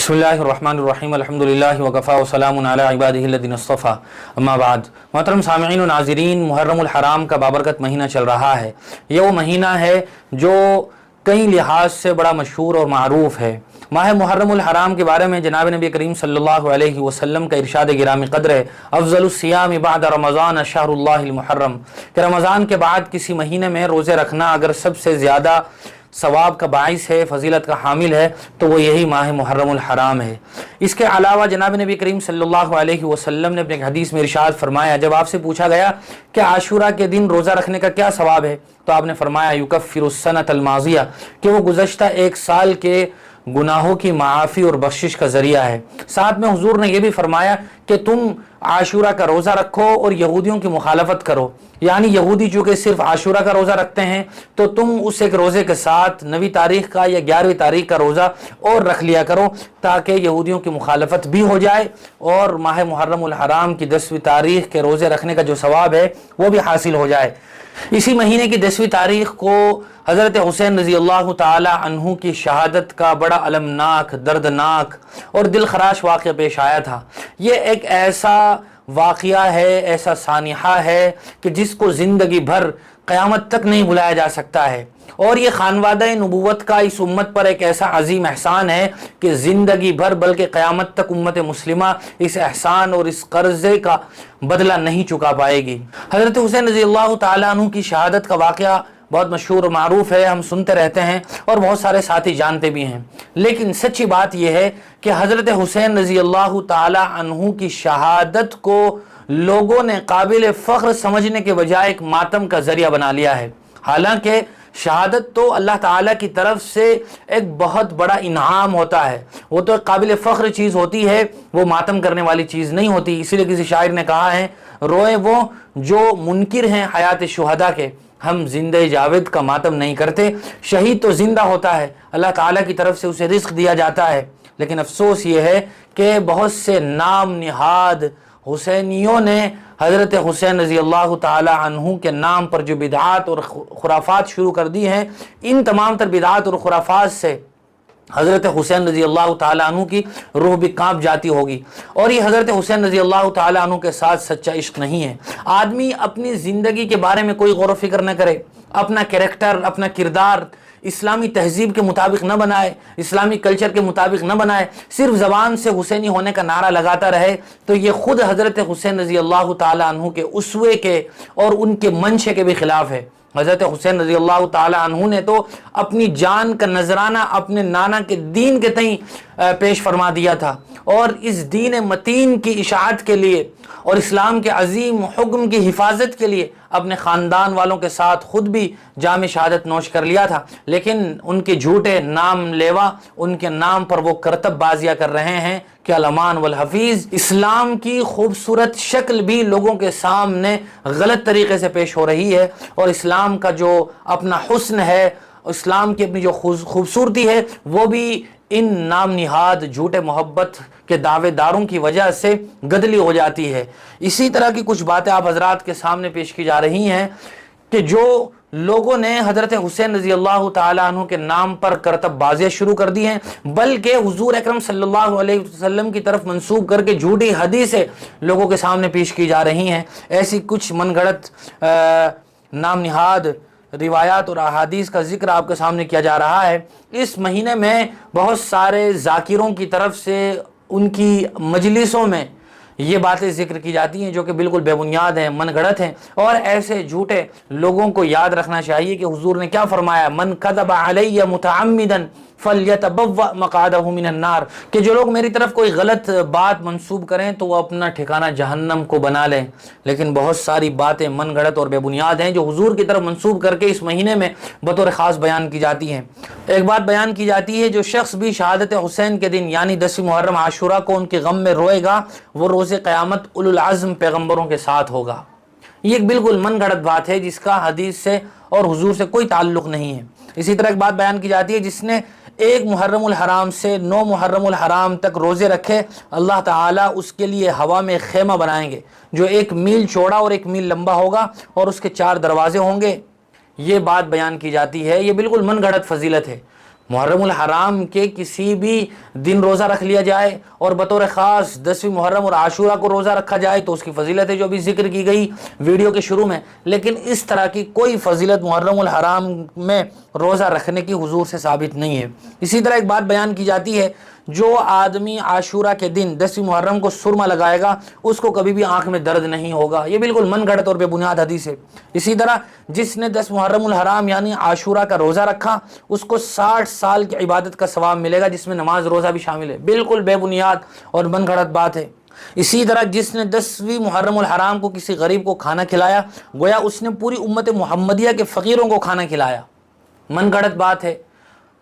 बिस्मिल्लाहिर्रहमानिर्रहीम अल्हम्दुलिल्लाहि वकफ़ा वसलामुन अला इबादिहिल्लज़ीना इस्तफ़ा अम्मा बाद। मोहतरम सामिईन व नाज़रीन, मुहर्रमुल हराम का बाबरकत महीना चल रहा है। ये वो महीना है जो कई लिहाज से बड़ा मशहूर और मारूफ़ है। माह मुहर्रमुल हराम के बारे में जनाब नबी करीम सल्लल्लाहु अलैहि वसल्लम का इरशाद गिरामी क़द्र है, अफ़ज़लुस सियाम बअद रमज़ान शहरुल्लाहिल मुहर्रम, कि रमज़ान के बाद किसी महीने में रोज़े रखना अगर सबसे ज़्यादा सवाब का बाइस है, फजीलत का हामिल है, तो वो यही माह मुहर्रमुल हराम है। इसके अलावा जनाब नबी करीम सल्लल्लाहु अलैहि वसल्लम ने अपने हदीस में इरशाद फरमाया, जब आपसे पूछा गया कि आशूरा के दिन रोज़ा रखने का क्या सवाब है, तो आपने फरमाया युकफ्फिरुस सनतल माज़िया, कि वो गुज़श्ता एक साल के गुनाहों की माफ़ी और बख्शिश का ज़रिया है। साथ में हुजूर ने यह भी फरमाया कि तुम आशूरा का रोज़ा रखो और यहूदियों की मुखालफत करो, यानी यहूदी चूँकि सिर्फ आशूरा का रोज़ा रखते हैं तो तुम उस एक रोज़े के साथ 9वीं तारीख का या 11वीं तारीख का रोज़ा और रख लिया करो, ताकि यहूदियों की मुखालफत भी हो जाए और माह मुहर्रमुल हराम की 10वीं तारीख के रोज़े रखने का जो सवाब है वो भी हासिल हो जाए। इसी महीने की 10वीं तारीख को हज़रत हुसैन रज़ी अल्लाह ताला अन्हु की शहादत का बड़ा अलमनाक, दर्दनाक और दिल खराश वाक़या पेश आया था। ये एक ऐसा वाक़या है, ऐसा सानिहा है कि जिसको ज़िंदगी भर क़यामत तक नहीं भुलाया जा सकता है। और ये खानवादा नबूवत का इस उम्मत पर एक ऐसा अजीम एहसान है कि ज़िंदगी भर बल्कि क़यामत तक उम्मत मुस्लिमा इस एहसान और इस कर्ज़े का बदला नहीं चुका पाएगी। हज़रत हुसैन रज़ी अल्लाह ताला अन्हु की शहादत का वाक़या बहुत मशहूर और मारूफ़ है, हम सुनते रहते हैं और बहुत सारे साथी जानते भी हैं। लेकिन सच्ची बात यह है कि हज़रत हुसैन रज़ी अल्लाह ताला अन्हु की शहादत को लोगों ने काबिल फ़ख्र समझने के बजाय एक मातम का ज़रिया बना लिया है। हालांकि शहादत तो अल्लाह ताला की तरफ से एक बहुत बड़ा इनाम होता है, वो तो एक काबिल फ़ख्र चीज़ होती है, वो मातम करने वाली चीज़ नहीं होती। इसीलिए किसी शायर ने कहा है, रोए वो जो मुनकिर हैं हयात शुहदा के, हम जिंदे जावेद का मातम नहीं करते। शहीद तो जिंदा होता है, अल्लाह ताला की तरफ से उसे रिस्क दिया जाता है। लेकिन अफसोस ये है कि बहुत से नाम निहाद हुसैनियों ने हज़रत हुसैन रज़ी अल्लाह ताला अन्हु के नाम पर जो बिदआत और खुराफात शुरू कर दी हैं, इन तमाम तर बिदआत और खुराफात से हज़रत हुसैन रज़ी अल्लाह ताला अन्हु की रूह भी कांप जाती होगी। और ये हज़रत हुसैन रज़ी अल्लाह ताला अन्हु के साथ सच्चा इश्क नहीं है। आदमी अपनी ज़िंदगी के बारे में कोई गौर व फिक्र न करे, अपना कैरेक्टर, अपना किरदार इस्लामी तहजीब के मुताबिक न बनाए, इस्लामी कल्चर के मुताबिक न बनाए, सिर्फ ज़बान से हुसैनी होने का नारा लगाता रहे, तो ये ख़ुद हज़रत हुसैन रज़ी अल्लाह ताला अन्हु के उसवे के और उनके मंशे के भी ख़िलाफ़ है। हज़रत हुसैन रज़ी अल्लाह ताला अन्हु ने तो अपनी जान का नजराना अपने नाना के दीन के तई पेश फरमा दिया था, और इस दीन मतीन की इशाअत के लिए और इस्लाम के अजीम हुक्म की हिफाजत के लिए अपने ख़ानदान वालों के साथ ख़ुद भी जाम शहादत नोश कर लिया था। लेकिन उनके झूठे नाम लेवा, उनके नाम पर वो करतब बाजियाँ कर रहे हैं कि अल-अमान वल हफीज़। इस्लाम की खूबसूरत शक्ल भी लोगों के सामने गलत तरीके से पेश हो रही है, और इस्लाम का जो अपना हुस्न है, इस्लाम की अपनी जो खूबसूरती है, वो भी इन नाम निहाद झूठे मोहब्बत के दावेदारों की वजह से गदली हो जाती है। इसी तरह की कुछ बातें आप हजरात के सामने पेश की जा रही हैं कि जो लोगों ने हज़रत हुसैन रज़ी अल्लाह ताला अन्हु के नाम पर करतब बाजियाँ शुरू कर दी हैं, बल्कि हुजूर अकरम सल्लल्लाहु अलैहि वसल्लम की तरफ मंसूब करके झूठी हदीसें लोगों के सामने पेश की जा रही हैं। ऐसी कुछ मनगढ़ंत नाम निहाद रिवायात और अहादीस का जिक्र आपके सामने किया जा रहा है। इस महीने में बहुत सारे ज़ाकिरों की तरफ से उनकी मजलिसों में ये बातें जिक्र की जाती हैं जो कि बिल्कुल बेबुनियाद हैं, मनगढ़ंत हैं। और ऐसे झूठे लोगों को याद रखना चाहिए कि हुजूर ने क्या फरमाया, मन कज़ब अलैया मुतअम्मिदन फल्यतबव्वा मक़अदहु मिनन नार, कि जो लोग मेरी तरफ कोई गलत बात मंसूब करें तो वो अपना ठिकाना जहन्नम को बना लें। लेकिन बहुत सारी बातें मनगढ़ंत और बेबुनियाद हैं जो हुजूर की तरफ मंसूब करके इस महीने में बतौर ख़ास बयान की जाती हैं। एक बात बयान की जाती है, जो शख्स भी शहादत हुसैन के दिन यानी 10वीं मुहर्रम आशूरा को उनके गम में रोएगा, वो रोज़े क़यामत उलुल अज़्म पैगम्बरों के साथ होगा। ये एक बिल्कुल मनगढ़ंत बात है जिसका हदीस से और हुजूर से कोई ताल्लुक़ नहीं है। इसी तरह एक बात बयान की जाती है, जिसने 1 मुहर्रमुल हराम से 9 मुहर्रमुल हराम तक रोज़े रखे, अल्लाह ताला उसके लिए हवा में खेमा बनाएंगे जो 1 मील चौड़ा और 1 मील लंबा होगा, और उसके 4 दरवाजे होंगे। ये बात बयान की जाती है। ये बिल्कुल मनगढ़ंत फजीलत है। محرم الحرام کے کسی بھی دن روزہ رکھ لیا جائے اور بطور خاص 10ویں محرم اور عاشورہ کو روزہ رکھا جائے تو اس کی فضیلت ہے جو ابھی ذکر کی گئی ویڈیو کے شروع میں، لیکن اس طرح کی کوئی فضیلت محرم الحرام میں روزہ رکھنے کی حضور سے ثابت نہیں ہے۔ اسی طرح ایک بات بیان کی جاتی ہے، جو آدمی عاشورہ کے دن 10ویں محرم کو سرما لگائے گا اس کو کبھی بھی آنکھ میں درد نہیں ہوگا۔ یہ بالکل من گھڑت اور بے بنیاد حدیث ہے۔ اسی طرح جس نے 10 محرم الحرام یعنی عاشورہ کا روزہ رکھا اس کو 60 سال کی عبادت کا ثواب ملے گا، جس میں نماز روزہ بھی شامل ہے۔ بالکل بے بنیاد اور من گھڑت بات ہے۔ اسی طرح جس نے 10ویں محرم الحرام کو کسی غریب کو کھانا کھلایا گویا اس نے پوری امت محمدیہ کے فقیروں کو کھانا کھلایا۔ من گھڑت بات ہے،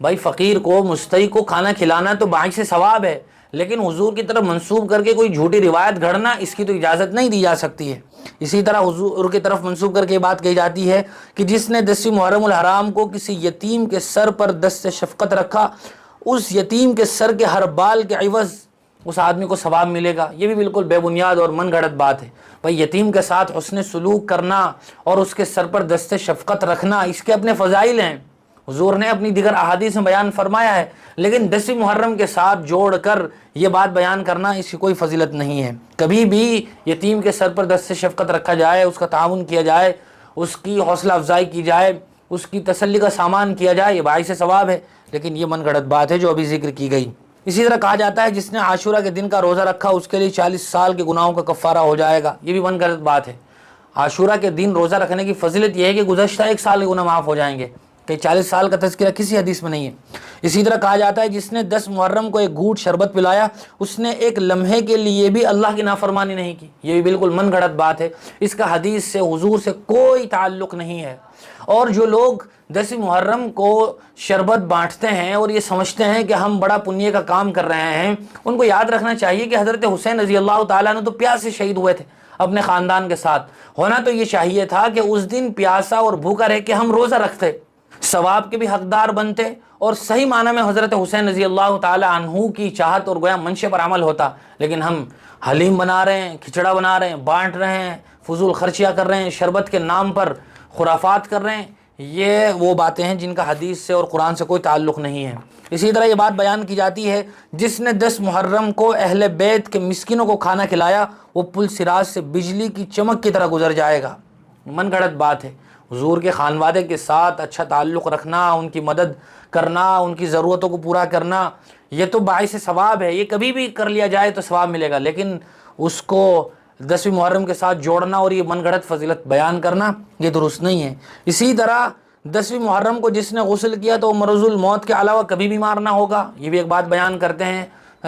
بھائی فقیر کو مستحق کو کھانا کھلانا تو باعث ثواب ہے، لیکن حضور کی طرف منسوب کر کے کوئی جھوٹی روایت گھڑنا اس کی تو اجازت نہیں دی جا سکتی ہے۔ اسی طرح حضور کی طرف منسوب کر کے یہ بات کہی جاتی ہے کہ جس نے 10ویں محرم الحرام کو کسی یتیم کے سر پر دست شفقت رکھا اس یتیم کے سر کے ہر بال کے عوض اس آدمی کو ثواب ملے گا۔ یہ بھی بالکل بے بنیاد اور من گھڑت بات ہے۔ بھائی یتیم کے ساتھ حسن سلوک کرنا اور اس کے سر پر دست شفقت رکھنا اس کے اپنے فضائل ہیں، حضور نے اپنی دیگر احادیث میں بیان فرمایا ہے، لیکن 10ویں محرم کے ساتھ جوڑ کر یہ بات بیان کرنا اس کی کوئی فضیلت نہیں ہے۔ کبھی بھی یتیم کے سر پر دست شفقت رکھا جائے، اس کا تعاون کیا جائے، اس کی حوصلہ افزائی کی جائے، اس کی تسلی کا سامان کیا جائے، یہ باعث ثواب ہے، لیکن یہ من گھڑت بات ہے جو ابھی ذکر کی گئی۔ اسی طرح کہا جاتا ہے جس نے عاشورہ کے دن کا روزہ رکھا اس کے لیے 40 سال کے گناہوں کا کفارہ ہو جائے گا۔ یہ بھی من گھڑت بات ہے۔ عاشورہ کے دن روزہ رکھنے کی فضیلت یہ ہے کہ گزشتہ 1 سال کے گناہ معاف ہو جائیں گے، کہ 40 سال کا تذکرہ کسی حدیث میں نہیں ہے۔ اسی طرح کہا جاتا ہے جس نے 10 محرم کو ایک گھونٹ شربت پلایا اس نے ایک لمحے کے لیے بھی اللہ کی نافرمانی نہیں کی۔ یہ بھی بالکل من گھڑت بات ہے، اس کا حدیث سے حضور سے کوئی تعلق نہیں ہے۔ اور جو لوگ 10 محرم کو شربت بانٹتے ہیں اور یہ سمجھتے ہیں کہ ہم بڑا پنیہ کا کام کر رہے ہیں، ان کو یاد رکھنا چاہیے کہ حضرت حسین رضی اللہ تعالیٰ عنہ تو پیاس سے شہید ہوئے تھے اپنے خاندان کے ساتھ۔ ہونا تو یہ چاہیے تھا کہ اس دن پیاسا اور بھوکا رہ کے ہم روزہ رکھتے، ثواب کے بھی حقدار بنتے اور صحیح معنی میں حضرت حسین رضی اللہ تعالی عنہ کی چاہت اور گویا منشے پر عمل ہوتا، لیکن ہم حلیم بنا رہے ہیں، کھچڑا بنا رہے ہیں، بانٹ رہے ہیں، فضول خرچیاں کر رہے ہیں، شربت کے نام پر خرافات کر رہے ہیں۔ یہ وہ باتیں ہیں جن کا حدیث سے اور قرآن سے کوئی تعلق نہیں ہے۔ اسی طرح یہ بات بیان کی جاتی ہے جس نے 10 محرم کو اہل بیت کے مسکینوں کو کھانا کھلایا وہ پل صراط سے بجلی کی چمک کی طرح گزر جائے گا۔ من گھڑت بات ہے۔ حضور کے خانوادے کے ساتھ اچھا تعلق رکھنا، ان کی مدد کرنا، ان کی ضرورتوں کو پورا کرنا، یہ تو باعث ثواب ہے، یہ کبھی بھی کر لیا جائے تو ثواب ملے گا، لیکن اس کو 10ویں محرم کے ساتھ جوڑنا اور یہ من گھڑت فضیلت بیان کرنا یہ درست نہیں ہے۔ اسی طرح 10ویں محرم کو جس نے غسل کیا تو مرض الموت کے علاوہ کبھی بیمار نہ ہوگا، یہ بھی ایک بات بیان کرتے ہیں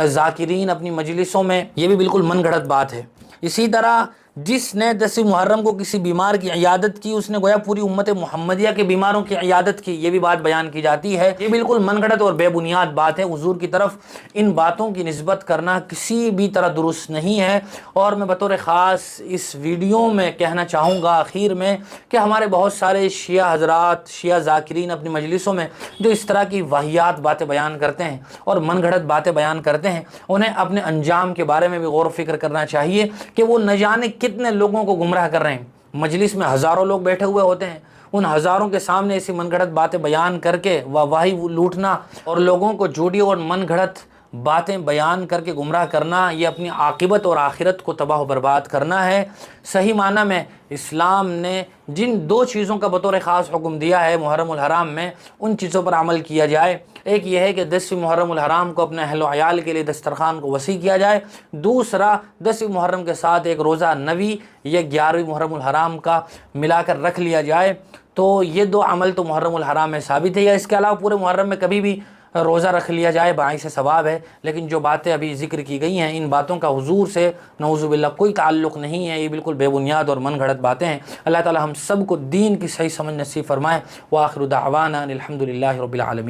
ذاکرین اپنی مجلسوں میں، یہ بھی بالکل من گھڑت بات ہے۔ اسی طرح جس نے 10ویں محرم کو کسی بیمار کی عیادت کی اس نے گویا پوری امت محمدیہ کے بیماروں کی عیادت کی، یہ بھی بات بیان کی جاتی ہے۔ یہ بالکل من گھڑت اور بے بنیاد بات ہے، حضور کی طرف ان باتوں کی نسبت کرنا کسی بھی طرح درست نہیں ہے۔ اور میں بطور خاص اس ویڈیو میں کہنا چاہوں گا آخر میں کہ ہمارے بہت سارے شیعہ حضرات، شیعہ ذاکرین اپنی مجلسوں میں جو اس طرح کی واہیات باتیں بیان کرتے ہیں اور من گھڑت باتیں بیان کرتے ہیں، انہیں اپنے انجام کے بارے میں بھی غور و فکر کرنا چاہیے کہ وہ نہ جانے کتنے لوگوں کو گمراہ کر رہے ہیں۔ مجلس میں ہزاروں لوگ بیٹھے ہوئے ہوتے ہیں، ان ہزاروں کے سامنے ایسی من گھڑت باتیں بیان کر کے واہی لوٹنا اور لوگوں کو جھوٹی اور من گھڑت باتیں بیان کر کے گمراہ کرنا، یہ اپنی عاقبت اور آخرت کو تباہ و برباد کرنا ہے۔ صحیح معنی میں اسلام نے جن 2 چیزوں کا بطور خاص حکم دیا ہے محرم الحرام میں، ان چیزوں پر عمل کیا جائے۔ ایک یہ ہے کہ 10ویں محرم الحرام کو اپنے اہل و عیال کے لیے دسترخوان کو وسیع کیا جائے، دوسرا 10ویں محرم کے ساتھ ایک روزہ نوی یا 11ویں محرم الحرام کا ملا کر رکھ لیا جائے۔ تو یہ 2 عمل تو محرم الحرام میں ثابت ہے، یا اس کے علاوہ پورے محرم میں کبھی بھی روزہ رکھ لیا جائے باعث ثواب ہے۔ لیکن جو باتیں ابھی ذکر کی گئی ہیں ان باتوں کا حضور سے نعوذ باللہ کوئی تعلق نہیں ہے، یہ بالکل بے بنیاد اور من گھڑت باتیں ہیں۔ اللہ تعالی ہم سب کو دین کی صحیح سمجھ نصیب فرمائے۔ وآخر دعوانا الحمد للہ رب العالمین۔